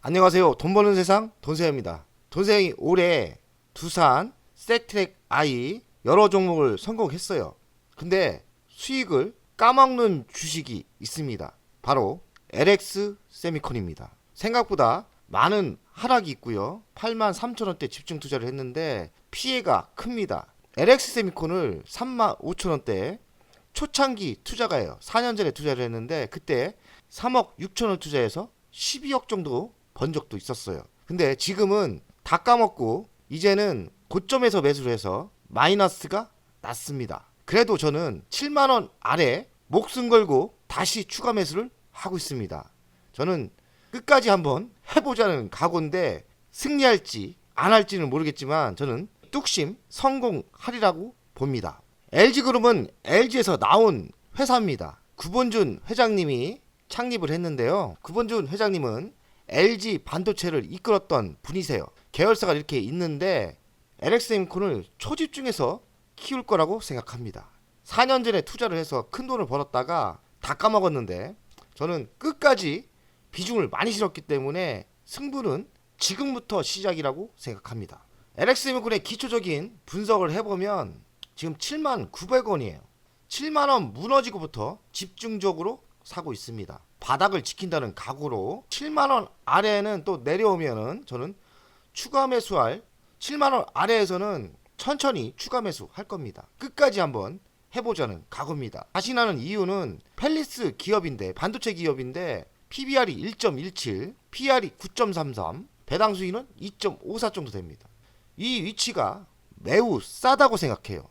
안녕하세요. 돈 버는 세상 돈세입니다. 돈세이 올해 두산, 세트랙 I 여러 종목을 성공했어요. 근데 수익을 까먹는 주식이 있습니다. 바로 LX 세미콘입니다. 생각보다 많은 하락이 있고요. 83,000원대 집중 투자를 했는데 피해가 큽니다. LX 세미콘을 35,000원대 초창기 투자가예요. 4년 전에 투자를 했는데 그때 3억 6천원 투자해서 12억 정도 번 적도 있었어요. 근데 지금은 다 까먹고 이제는 고점에서 매수를 해서 마이너스가 났습니다. 그래도 저는 7만원 아래 목숨 걸고 다시 추가 매수를 하고 있습니다. 저는 끝까지 한번 해보자는 각오인데 승리할지 안 할지는 모르겠지만 저는 뚝심 성공하리라고 봅니다. LG그룹은 LG에서 나온 회사입니다. 구본준 회장님이 창립을 했는데요. 구본준 회장님은 LG 반도체를 이끌었던 분이세요. 계열사가 이렇게 있는데 LX엠콘을 초집중해서 키울 거라고 생각합니다. 4년 전에 투자를 해서 큰 돈을 벌었다가 다 까먹었는데 저는 끝까지 비중을 많이 실었기 때문에 승부는 지금부터 시작이라고 생각합니다. LX엠콘의 기초적인 분석을 해보면 지금 79,900원이에요. 7만원 무너지고부터 집중적으로 사고 있습니다. 바닥을 지킨다는 각오로 7만원 아래에는 또 내려오면은 저는 추가 매수할 7만원 아래에서는 천천히 추가 매수할 겁니다. 끝까지 한번 해보자는 각오입니다. 자신하는 이유는 펠리스 기업인데 반도체 기업인데 PBR이 1.17, PR이 9.33, 배당 수익은 2.54 정도 됩니다. 이 위치가 매우 싸다고 생각해요.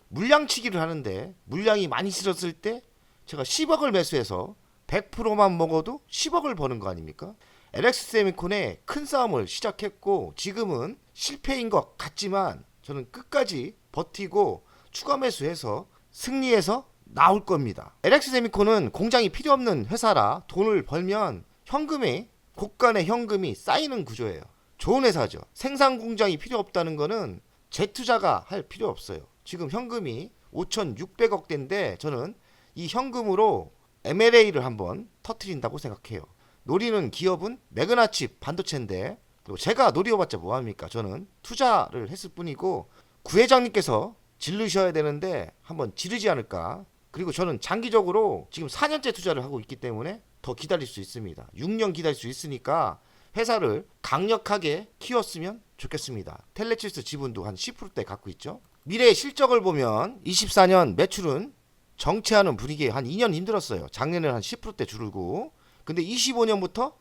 물량치기를 하는데 물량이 많이 실었을 때 제가 10억을 매수해서 100%만 먹어도 10억을 버는 거 아닙니까? LX세미콘의 큰 싸움을 시작했고 지금은 실패인 것 같지만 저는 끝까지 버티고 추가 매수해서 승리해서 나올 겁니다. LX세미콘은 공장이 필요 없는 회사라 돈을 벌면 현금에 고간의 현금이 쌓이는 구조예요. 좋은 회사죠. 생산 공장이 필요 없다는 거는 재투자가 할 필요 없어요. 지금 현금이 5,600억대인데 저는 이 현금으로 M&A를 한번 터트린다고 생각해요. 노리는 기업은 매그나칩 반도체인데 제가 노려봤자 뭐합니까? 저는 투자를 했을 뿐이고 구회장님께서 지르셔야 되는데 한번 지르지 않을까. 그리고 저는 장기적으로 지금 4년째 투자를 하고 있기 때문에 더 기다릴 수 있습니다. 6년 기다릴 수 있으니까 회사를 강력하게 키웠으면 좋겠습니다. 텔레치스 지분도 한 10%대 갖고 있죠. 미래의 실적을 보면 24년 매출은 정체하는 분위기에 한 2년 힘들었어요. 작년에는 한 10%대 줄고 근데 25년부터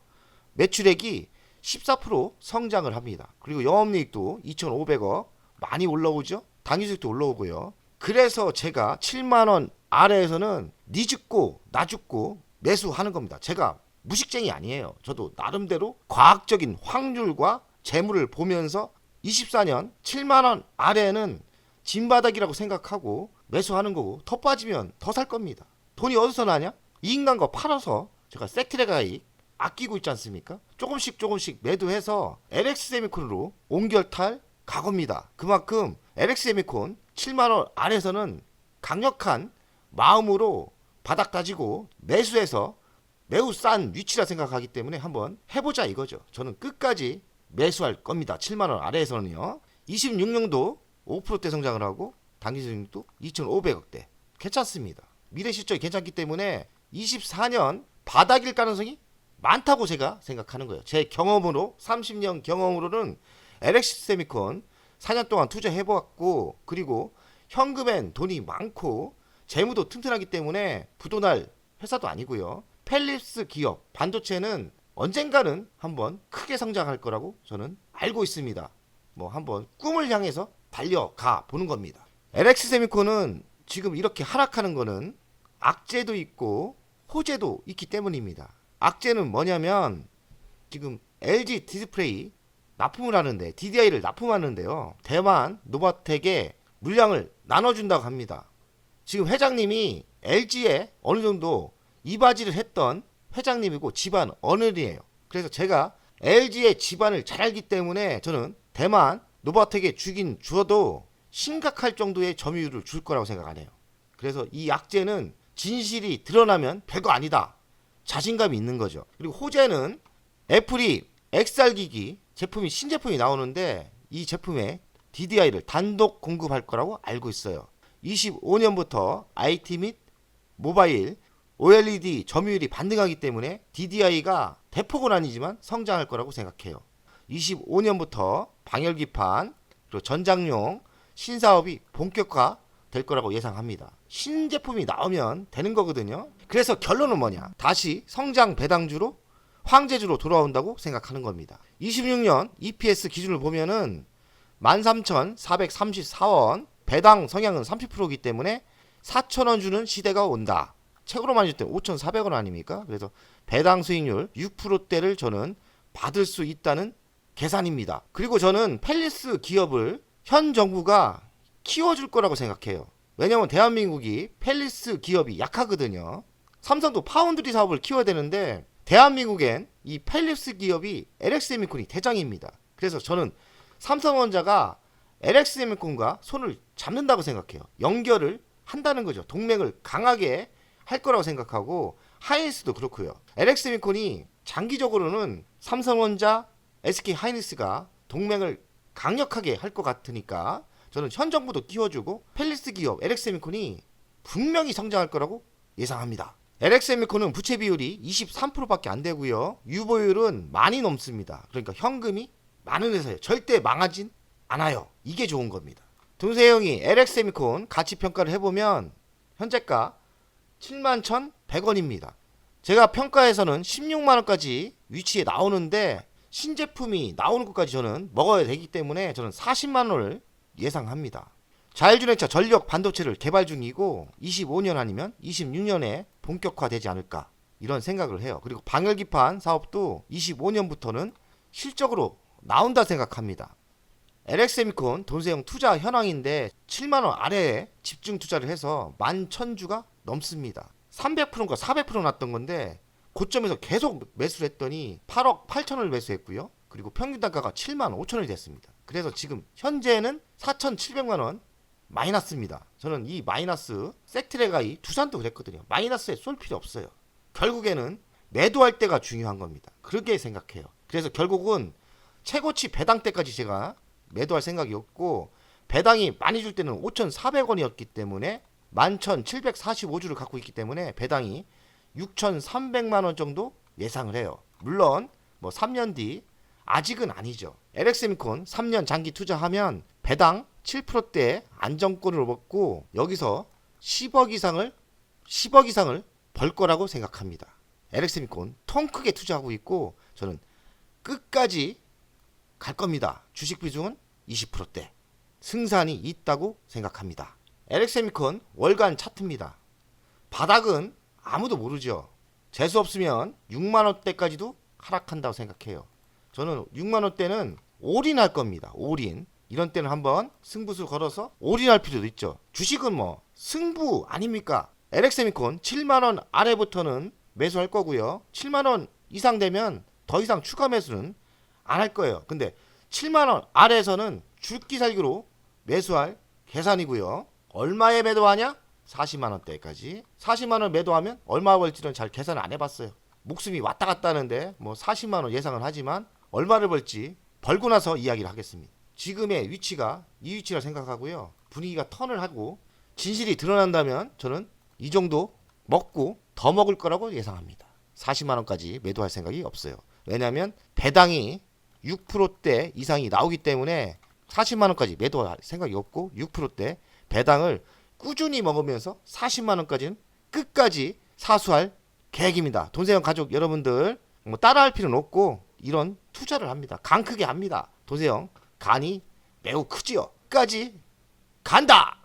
매출액이 14% 성장을 합니다. 그리고 영업이익도 2,500억 많이 올라오죠. 당기수익도 올라오고요. 그래서 제가 7만원 아래에서는 니 죽고 나 죽고 매수하는 겁니다. 제가 무식쟁이 아니에요. 저도 나름대로 과학적인 확률과 재물을 보면서 24년 7만원 아래에는 진바닥이라고 생각하고 매수하는 거고 더 빠지면 더 살 겁니다. 돈이 어디서 나냐? 이 인간 거 팔아서 제가 세트레가이 아끼고 있지 않습니까? 조금씩 매도해서 LX세미콘으로 옮겨탈 각오입니다. 그만큼 LX세미콘 7만원 아래에서는 강력한 마음으로 바닥 다지고 매수해서 매우 싼 위치라 생각하기 때문에 한번 해보자 이거죠. 저는 끝까지 매수할 겁니다. 7만원 아래에서는요. 26년도 5%대 성장을 하고 당기수익도 2,500억대 괜찮습니다. 미래 실적이 괜찮기 때문에 24년 바닥일 가능성이 많다고 제가 생각하는 거예요. 제 경험으로 30년 경험으로는 LX세미콘 4년 동안 투자해보았고 그리고 현금엔 돈이 많고 재무도 튼튼하기 때문에 부도날 회사도 아니고요. 펠립스 기업 반도체는 언젠가는 한번 크게 성장할 거라고 저는 알고 있습니다. 뭐 한번 꿈을 향해서 달려가 보는 겁니다. LX세미콘은 지금 이렇게 하락하는 거는 악재도 있고 호재도 있기 때문입니다. 악재는 뭐냐면 지금 LG 디스플레이 납품을 하는데 DDI를 납품하는데요. 대만 노바텍에 물량을 나눠준다고 합니다. 지금 회장님이 LG에 어느 정도 이바지를 했던 회장님이고 집안 어른이에요. 그래서 제가 LG의 집안을 잘 알기 때문에 저는 대만 노바텍에 주긴 주어도 심각할 정도의 점유율을 줄 거라고 생각 안 해요. 그래서 이 악재는 진실이 드러나면 별거 아니다. 자신감이 있는 거죠. 그리고 호재는 애플이 엑살기기 제품이 신제품이 나오는데 이 제품에 DDI를 단독 공급할 거라고 알고 있어요. 25년부터 IT 및 모바일 OLED 점유율이 반등하기 때문에 DDI가 대폭은 아니지만 성장할 거라고 생각해요. 25년부터 방열기판 그리고 전장용 신사업이 본격화 될 거라고 예상합니다. 신제품이 나오면 되는 거거든요. 그래서 결론은 뭐냐? 다시 성장 배당주로 황제주로 돌아온다고 생각하는 겁니다. 26년 EPS 기준을 보면은 13,434원, 배당 성향은 30%이기 때문에 4,000원 주는 시대가 온다. 책으로만 줄 때 5,400원 아닙니까? 그래서 배당 수익률 6%대를 저는 받을 수 있다는 계산입니다. 그리고 저는 팰리스 기업을 현 정부가 키워줄 거라고 생각해요. 왜냐면 대한민국이 팰리스 기업이 약하거든요. 삼성도 파운드리 사업을 키워야 되는데 대한민국엔 이 팰리스 기업이 LX세미콘이 대장입니다. 그래서 저는 삼성전자가 LX세미콘과 손을 잡는다고 생각해요. 연결을 한다는 거죠. 동맹을 강하게 할 거라고 생각하고 하이닉스도 그렇고요. LX세미콘이 장기적으로는 삼성전자, SK하이닉스가 동맹을 강력하게 할 것 같으니까 저는 현 정부도 끼워주고 팰리스 기업 LX세미콘이 분명히 성장할 거라고 예상합니다. LX세미콘은 부채 비율이 23%밖에 안 되고요. 유보율은 많이 넘습니다. 그러니까 현금이 많은 회사예요. 절대 망하진 않아요. 이게 좋은 겁니다. 동세형이 LX세미콘 가치 평가를 해보면 현재가 71,100원입니다. 제가 평가에서는 16만원까지 위치에 나오는데 신제품이 나오는 것까지 저는 먹어야 되기 때문에 저는 40만원을 예상합니다. 자율주행차 전력 반도체를 개발 중이고 25년 아니면 26년에 본격화되지 않을까 이런 생각을 해요. 그리고 방열기판 사업도 25년부터는 실적으로 나온다 생각합니다. LX세미콘 돈세형 투자 현황인데 7만원 아래에 집중 투자를 해서 11,000주가 넘습니다. 300%인가 400% 났던 건데 고점에서 계속 매수를 했더니 8억 8천을 매수했고요. 그리고 평균 단가가 7만 5천원이 됐습니다. 그래서 지금 현재는 4,700만원 마이너스입니다. 저는 이 마이너스 섹트레가이 두산도 그랬거든요. 마이너스에 쏠 필요 없어요. 결국에는 매도할 때가 중요한 겁니다. 그렇게 생각해요. 그래서 결국은 최고치 배당 때까지 제가 매도할 생각이었고 배당이 많이 줄 때는 5,400원이었기 때문에 11,745주를 갖고 있기 때문에 배당이 6,300만원 정도 예상을 해요. 물론 뭐 3년 뒤 아직은 아니죠. LX세미콘 3년 장기 투자하면 배당 7%대 안정권을 얻고 여기서 10억 이상을 벌 거라고 생각합니다. LX세미콘 통 크게 투자하고 있고 저는 끝까지 갈 겁니다. 주식 비중은 20%대. 승산이 있다고 생각합니다. LX세미콘 월간 차트입니다. 바닥은 아무도 모르죠. 재수 없으면 6만원대까지도 하락한다고 생각해요. 저는 6만원대는 올인할 겁니다. 올인. 이런 때는 한번 승부수 걸어서 올인할 필요도 있죠. 주식은 뭐 승부 아닙니까? LX세미콘 7만원 아래부터는 매수할 거고요. 7만원 이상 되면 더 이상 추가 매수는 안 할 거예요. 근데 7만원 아래에서는 죽기 살기로 매수할 계산이고요. 얼마에 매도하냐? 40만원대까지. 40만원 매도하면 얼마 벌지는 잘 계산을 안 해봤어요. 목숨이 왔다 갔다 하는데 뭐 40만원 예상은 하지만 얼마를 벌지 벌고 나서 이야기를 하겠습니다. 지금의 위치가 이 위치라 생각하고요. 분위기가 턴을 하고 진실이 드러난다면 저는 이 정도 먹고 더 먹을 거라고 예상합니다. 40만원까지 매도할 생각이 없어요. 왜냐하면 배당이 6%대 이상이 나오기 때문에 40만원까지 매도할 생각이 없고 6%대 배당을 꾸준히 먹으면서 40만원까지는 끝까지 사수할 계획입니다. 돈세형 가족 여러분들 뭐 따라할 필요는 없고 이런 투자를 합니다. 강 크게 합니다. 돈세형 간이 매우 크지요. 끝까지 간다.